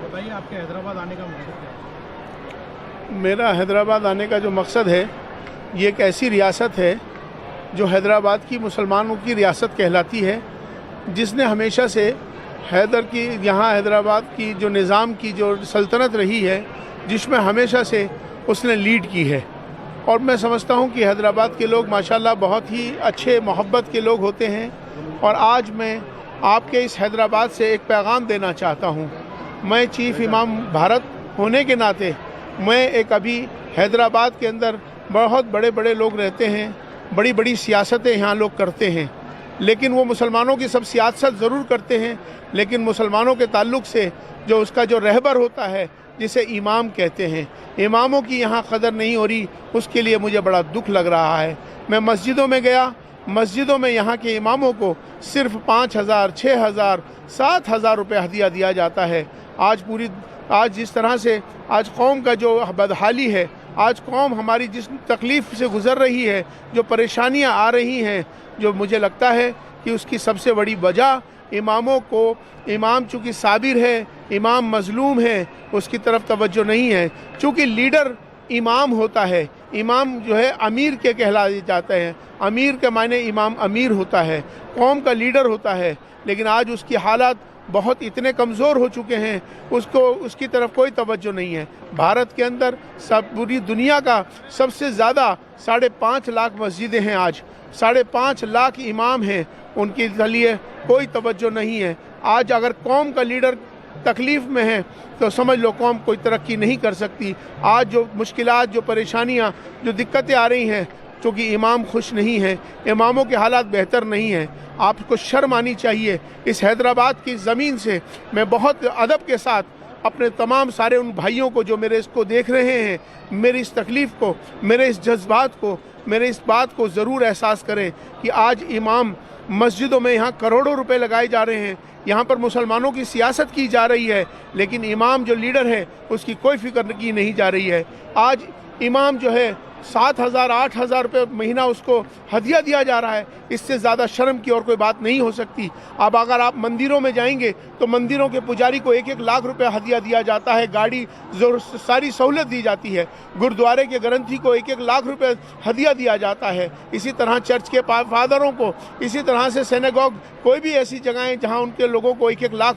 बताइए आपके हैदराबाद आने का मकसद क्या है? मेरा हैदराबाद आने का जो मकसद है, ये एक ऐसी रियासत है जो हैदराबाद की मुसलमानों की रियासत कहलाती है, जिसने हमेशा से हैदर की यहाँ हैदराबाद की जो निज़ाम की जो सल्तनत रही है, जिसमें हमेशा से उसने लीड की है। और मैं समझता हूँ कि हैदराबाद के लोग माशाल्लाह बहुत ही अच्छे मोहब्बत के लोग होते हैं। और आज मैं आपके इस हैदराबाद से एक पैगाम देना चाहता हूँ। मैं चीफ़ इमाम भारत होने के नाते मैं एक अभी हैदराबाद के अंदर बहुत बड़े बड़े लोग रहते हैं, बड़ी बड़ी सियासतें यहाँ लोग करते हैं, लेकिन वो मुसलमानों की सब सियासत ज़रूर करते हैं, लेकिन मुसलमानों के ताल्लुक़ से जो उसका जो रहबर होता है, जिसे इमाम कहते हैं, इमामों की यहाँ कदर नहीं हो रही। उसके लिए मुझे बड़ा दुख लग रहा है। मैं मस्जिदों में गया, मस्जिदों में यहाँ के इमामों को सिर्फ 5,000, 6,000, 7,000 रुपये हदिया दिया जाता है। आज जिस तरह से आज कौम का जो बदहाली है, आज कौम हमारी जिस तकलीफ़ से गुज़र रही है, जो परेशानियाँ आ रही हैं, जो मुझे लगता है कि उसकी सबसे बड़ी वजह इमामों को, इमाम चूँकि साबिर है, इमाम मज़लूम है, उसकी तरफ तवज्जो नहीं है। चूँकि लीडर इमाम होता है, इमाम जो है अमीर के कहलाए जाते हैं, अमीर के मायने इमाम अमीर होता है, कौम का लीडर होता है, लेकिन आज उसकी हालात बहुत इतने कमज़ोर हो चुके हैं, उसकी तरफ कोई तवज्जो नहीं है। भारत के अंदर पूरी दुनिया का सबसे ज़्यादा 5.5 लाख मस्जिदें हैं, आज 5.5 लाख इमाम हैं, उनके लिए कोई तवज्जो नहीं है। आज अगर कौम का लीडर तकलीफ़ में है तो समझ लो कौम कोई तरक्की नहीं कर सकती। आज जो मुश्किलात, जो परेशानियाँ, जो दिक्कतें आ रही हैं, चूँकि इमाम खुश नहीं है, इमामों के हालात बेहतर नहीं हैं। आपको शर्म आनी चाहिए। इस हैदराबाद की ज़मीन से मैं बहुत अदब के साथ अपने तमाम सारे उन भाइयों को जो मेरे इसको देख रहे हैं, मेरी इस तकलीफ़ को, मेरे इस जज्बात को, मेरे इस बात को ज़रूर एहसास करें कि आज इमाम मस्जिदों में यहाँ करोड़ों रुपए लगाए जा रहे हैं, यहाँ पर मुसलमानों की सियासत की जा रही है, लेकिन इमाम जो लीडर है उसकी कोई फ़िक्र की नहीं जा रही है। आज इमाम जो है 7,000, 8,000 रुपये महीना उसको हदिया दिया जा रहा है। इससे ज़्यादा शर्म की और कोई बात नहीं हो सकती। अब अगर आप मंदिरों में जाएंगे तो मंदिरों के पुजारी को 1-1 लाख रुपए हदिया दिया जाता है, गाड़ी सारी सहूलत दी जाती है। गुरुद्वारे के ग्रंथी को 1-1 लाख रुपए हदिया दिया जाता है। इसी तरह चर्च के फादरों को, इसी तरह से सिनेगॉग, कोई भी ऐसी जगहें जहाँ उनके लोगों को 1-1 लाख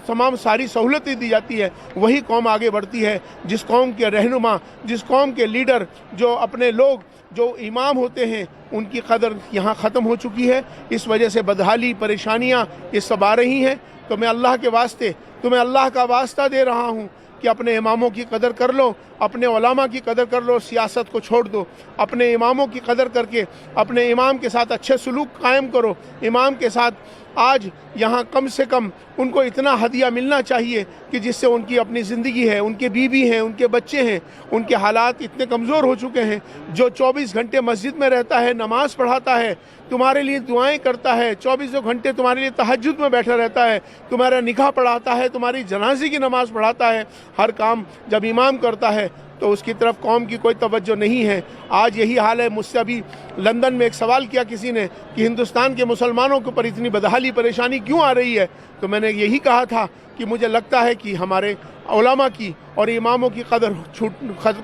तमाम सारी सहूलतें दी जाती है। वही कौम आगे बढ़ती है जिस कौम के रहनुमा, जिस कौम के लीडर, जो अपने लोग, जो इमाम होते हैं, उनकी कदर यहाँ ख़त्म हो चुकी है। इस वजह से बदहाली, परेशानियाँ ये सब आ रही हैं। तो मैं अल्लाह के वास्ते, तुम्हें अल्लाह का वास्ता दे रहा हूँ कि अपने इमामों की कदर कर लो, अपने उलमा की कदर कर लो, सियासत को छोड़ दो। अपने इमामों की कदर करके अपने इमाम के साथ अच्छे सलूक कायम करो। इमाम के साथ आज यहाँ कम से कम उनको इतना हदिया मिलना चाहिए कि जिससे उनकी अपनी ज़िंदगी है, उनके बीवी हैं, उनके बच्चे हैं, उनके हालात इतने कमज़ोर हो चुके हैं। जो 24 घंटे मस्जिद में रहता है, नमाज़ पढ़ाता है, तुम्हारे लिए दुआएं करता है, 24 घंटे तुम्हारे लिए तहज्जुद में बैठा रहता है, तुम्हारा निकाह पढ़ाता है, तुम्हारी जनाजे की नमाज़ पढ़ाता है, हर काम जब इमाम करता है तो उसकी तरफ कौम की कोई तवज्जो नहीं है। आज यही हाल है। मुझसे अभी लंदन में एक सवाल किया किसी ने कि हिंदुस्तान के मुसलमानों के ऊपर इतनी बदहाली, परेशानी क्यों आ रही है, तो मैंने यही कहा था कि मुझे लगता है कि हमारे उलमा की और इमामों की कदर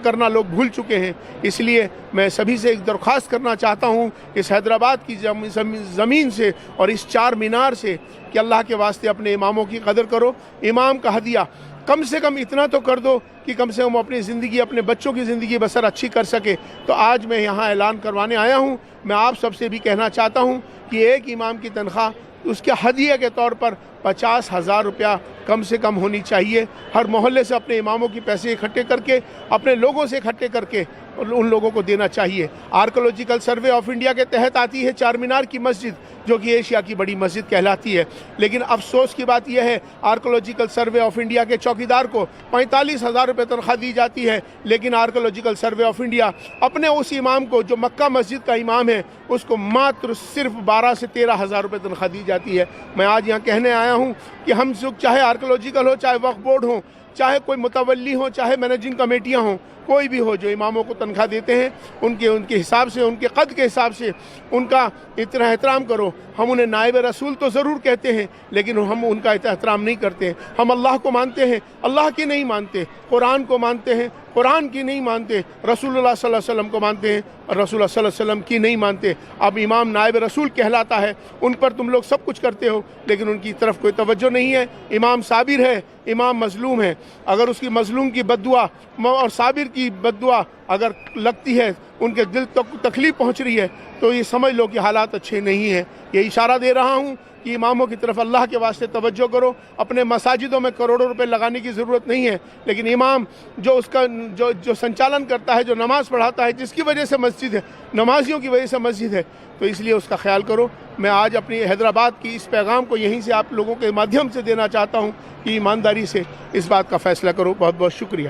करना लोग भूल चुके हैं। इसलिए मैं सभी से एक दरख्वास्त करना चाहता हूँ इस हैदराबाद की ज़मीन से और इस 4 मीनार से कि अल्लाह के वास्ते अपने इमामों की कदर करो। इमाम का हदिया कम से कम इतना तो कर दो कि कम से कम अपनी ज़िंदगी, अपने बच्चों की ज़िंदगी बसर अच्छी कर सके। तो आज मैं यहाँ ऐलान करवाने आया हूँ। मैं आप सबसे भी कहना चाहता हूँ कि एक इमाम की तनख्वाह उसके हदिये के तौर पर 50,000 रुपया कम से कम होनी चाहिए। हर मोहल्ले से अपने इमामों की पैसे इकट्ठे करके, अपने लोगों से इकट्ठे करके उन लोगों को देना चाहिए। आर्कोलॉजिकल सर्वे ऑफ इंडिया के तहत आती है 4 मीनार की मस्जिद, जो कि एशिया की बड़ी मस्जिद कहलाती है। लेकिन अफसोस की बात यह है, आर्कोलॉजिकल सर्वे ऑफ इंडिया के चौकीदार को 45,000 रुपये तनख्वाह दी जाती है, लेकिन आर्कोलॉजिकल सर्वे ऑफ इंडिया अपने उस इमाम को, जो मक्का मस्जिद का इमाम है, उसको मात्र सिर्फ 12 से 13,000 रुपये तनख्वाह दी जाती है। मैं आज यहाँ कहने आया हूँ कि हम चाहे आर्कोलॉजिकल हो, चाहे वक्फ बोर्ड हो, چاہے کوئی متولی ہوں، چاہے مینیجنگ کمیٹیاں ہوں، کوئی بھی ہو جو اماموں کو تنخواہ دیتے ہیں، ان کے حساب سے، ان کے قد کے حساب سے ان کا اتنا احترام کرو۔ ہم انہیں نائب رسول تو ضرور کہتے ہیں، لیکن ہم ان کا احترام نہیں کرتے ہیں۔ ہم اللہ کو مانتے ہیں، اللہ کی نہیں مانتے، قرآن کو مانتے ہیں، قرآن کی نہیں مانتے، رسول اللہ صلی اللہ علیہ وسلم کو مانتے ہیں اور رسول اللہ صلی اللہ علیہ وسلم کی نہیں مانتے۔ اب امام نائب رسول کہلاتا ہے، ان پر تم لوگ سب کچھ کرتے ہو، لیکن ان کی طرف کوئی توجہ نہیں ہے۔ امام صابر ہے، امام مظلوم ہے، اگر اس کی مظلوم کی بد دعا اور صابر کی بد دعا اگر لگتی ہے، ان کے دل تک تکلیف پہنچ رہی ہے، تو یہ سمجھ لو کہ حالات اچھے نہیں ہیں۔ یہ اشارہ دے رہا ہوں کہ اماموں کی طرف اللہ کے واسطے توجہ کرو۔ اپنے مساجدوں میں کروڑوں روپے لگانے کی ضرورت نہیں ہے، لیکن امام جو اس کا جو سنچالن کرتا ہے، جو نماز پڑھاتا ہے، جس کی وجہ سے مسجد ہے، نمازیوں کی وجہ سے مسجد ہے، تو اس لیے اس کا خیال کرو۔ میں آج اپنی حیدرآباد کی اس پیغام کو یہیں سے آپ لوگوں کے مادھیم سے دینا چاہتا ہوں کہ ایمانداری سے اس بات کا فیصلہ کرو۔ بہت بہت شکریہ۔